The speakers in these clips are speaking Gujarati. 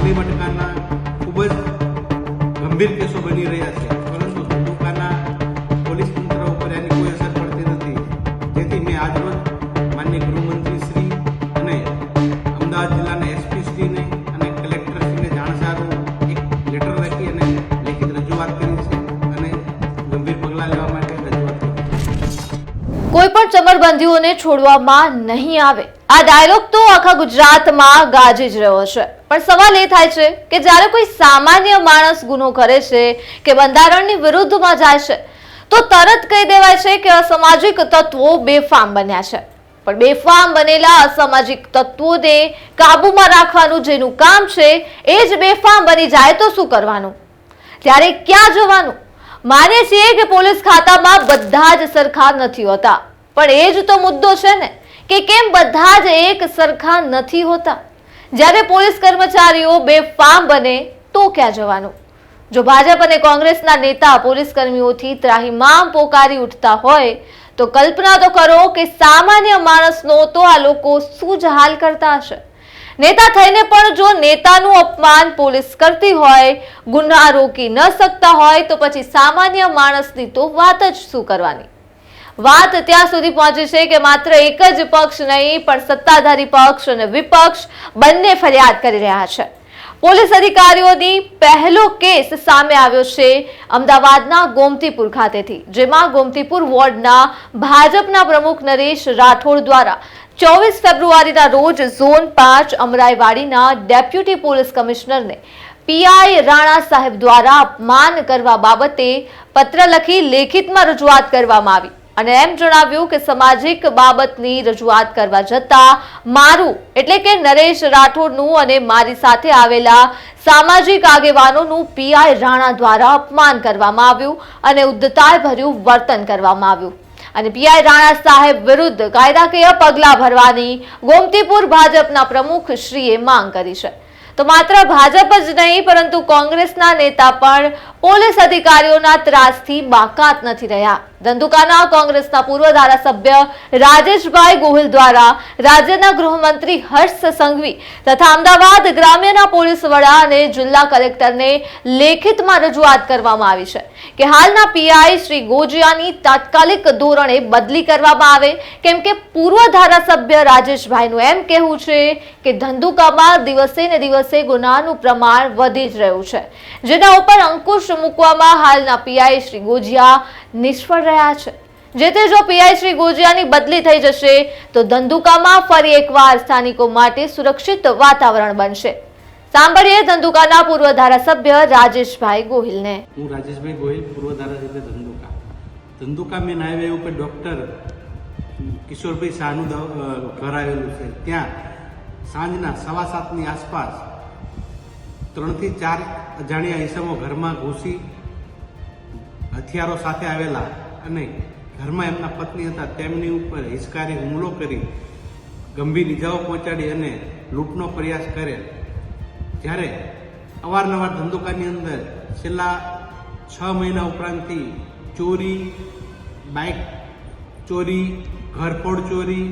વલ્લી મટકાના ખૂબ જ ગંભીર કેસો બની રહ્યા છે, પરંતુ ધંધુકાના પોલીસ તંત્ર ઉપર એની કોઈ અસર પડતી નથી. જેથી મેં આજરોજ માનનીય ગૃહમંત્રી શ્રી અને અમદાવાદ જિલ્લાના એસપી શ્રીને અને કલેક્ટર શ્રીને જાણસારું એક લેટર લખી અને લેખિત રજૂઆત કરી છે અને ગંભીર પગલાં લેવા માટે રજૂઆત કરી. કોઈ પણ ચમરબંધીઓને છોડવામાં નહીં આવે, આ ડાયલોગ તો આખા ગુજરાતમાં ગાજી જ રહ્યો છે. પણ સવાલ એ થાય છે કે જ્યારે કોઈ સામાન્ય માણસ ગુનો કરે છે કે બંધારણની વિરુદ્ધમાં જાય છે તો તરત કહી દેવાય છે કે અસામાજિક તત્વો બેફામ બન્યા છે. પણ બેફામ બનેલા અસામાજિક તત્વોને કાબૂમાં રાખવાનું જેનું કામ છે એ જ બેફામ બની જાય તો શું કરવાનું? ત્યારે ક્યાં જવાનું? માને છીએ કે પોલીસ ખાતામાં બધા જ સરખા નથી હોતા, પણ એ જ તો મુદ્દો છે ને કે કેમ બધા જ એક સરખા નથી હોતા? જ્યારે પોલીસ કર્મચારીઓ બેફામ બને તો ક્યાં જવાનું? જો ભાજપ અને કોંગ્રેસના નેતા પોલીસ કર્મીઓથી ત્રાહિમામ પોકારી ઉઠતા હોય તો કલ્પના તો કરો કે સામાન્ય માણસનો તો આ લોકો શું જ હાલ કરતા હશે. નેતા થઈને પણ જો નેતાનું અપમાન પોલીસ કરતી હોય, ગુના રોકી ન શકતા હોય તો પછી સામાન્ય માણસની તો વાત જ શું કરવાની? વાત ત્યાં સુધી પહોંચી છે કે માત્ર એક જ પક્ષ નહીં પણ સત્તાધારી પક્ષ અને વિપક્ષ બંને ફરિયાદ કરી રહ્યા છે. પોલીસ અધિકારીઓની પહેલો કેસ સામે આવ્યો છે અમદાવાદના ગોમતીપુર ખાતેથી, જેમાં ગોમતીપુર વોર્ડના ભાજપના પ્રમુખ નરેશ રાઠોડ દ્વારા 24 ફેબ્રુઆરીના રોજ ઝોન 5 અમરાઈવાડીના ડેપ્યુટી પોલીસ કમિશનરને પીઆઈ રાણા સાહેબ દ્વારા અપમાન કરવા બાબતે પત્ર લખી લેખિતમાં રજૂઆત કરવામાં આવી અને એમ જણાવ્યું કે સામાજિક બાબતની રજૂઆત કરવા જતા મારું એટલે કે નરેશ રાઠોડનું અને મારી સાથે આવેલા સામાજિક આગેવાનોનું પીઆઈ રાણા દ્વારા અપમાન કરવામાં આવ્યું અને ઉદ્ધતાઈભર્યું વર્તન કરવામાં આવ્યું અને પીઆઈ રાણા સાહેબ વિરુદ્ધ કાયદાકીય પગલાં ભરવાની ગોમતીપુર ભાજપના પ્રમુખ શ્રીએ માંગ કરી છે. તો માત્ર ભાજપ જ નહીં પરંતુ કોંગ્રેસના નેતા પણ પોલીસ અધિકારીઓના ત્રાસથી બાકાત નથી રહ્યા. ધંધુકાના કોંગ્રેસના પૂર્વ ધારાસભ્ય રાજેશભાઈ ગોહિલ દ્વારા રાજ્યના ગૃહમંત્રી હર્ષ સંઘવી તથા અમદાવાદ ગ્રામ્યના પોલીસ વડા અને જિલ્લા કલેક્ટરને લેખિતમાં રજૂઆત કરવામાં આવી છે કે હાલના પીઆઈ શ્રી ગોજિયાની તાત્કાલિક ધોરણે બદલી કરવામાં આવે, કેમ કે પૂર્વ ધારાસભ્ય રાજેશભાઈનું એમ કહેવું છે કે ધંધુકામાં દિવસે ને દિવસે ગુનાનું પ્રમાણ વધી જ રહ્યું છે, જેના ઉપર અંકુશ મૂકવામાં હાલના પીઆઈ શ્રી ગોજિયા નિષ્ફળ રહ્યા છે. જે તે જો પીઆઈ શ્રી ગોજિયાની બદલી થઈ જશે તો ધંધુકામાં ફરી એકવાર સ્થાનિકો માટે સુરક્ષિત વાતાવરણ બનશે. સાંભળીએ ધંધુકાના પૂર્વ ધારાસભ્ય રાજેશભાઈ ગોહિલને. હું રાજેશભાઈ ગોહિલ, પૂર્વ ધારાસભ્ય ધંધુકા. ધંધુકા મેન હાઈવે ઉપર ડૉક્ટર કિશોરભાઈ શાહનું ઘર આવેલું છે. ત્યાં સાંજના 7:15ની આસપાસ 3 થી 4 અજાણ્યા ઈસમો ઘરમાં ઘૂસી હથિયારો સાથે આવેલા અને ઘરમાં એમના પત્ની હતા તેમની ઉપર હિચકારી હુમલો કરી ગંભીર ઇજાઓ પહોંચાડી અને લૂંટનો પ્રયાસ કરેલ. જ્યારે અવારનવાર ધંધુકાની અંદર છેલ્લા 6 મહિના ઉપરાંતથી ચોરી, બાઇક ચોરી, ઘરફોડ ચોરી,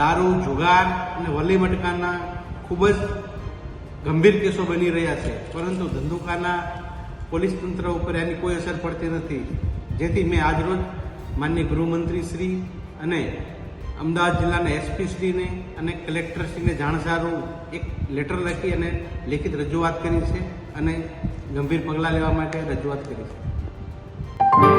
દારૂ, જુગાર અને વલ્લી મટકાના ખૂબ જ ગંભીર કેસો બની રહ્યા છે, પરંતુ ધંધુકાના પોલીસ તંત્ર ઉપર એની કોઈ અસર પડતી નથી. જેથી મેં આજરોજ માનનીય ગૃહમંત્રી શ્રી અને અમદાવાદ જિલ્લાના એસપી શ્રીને અને કલેક્ટર શ્રીને જાણસારું એક લેટર લખી અને લેખિત રજૂઆત કરી છે અને ગંભીર પગલાં લેવા માટે રજૂઆત કરી છે.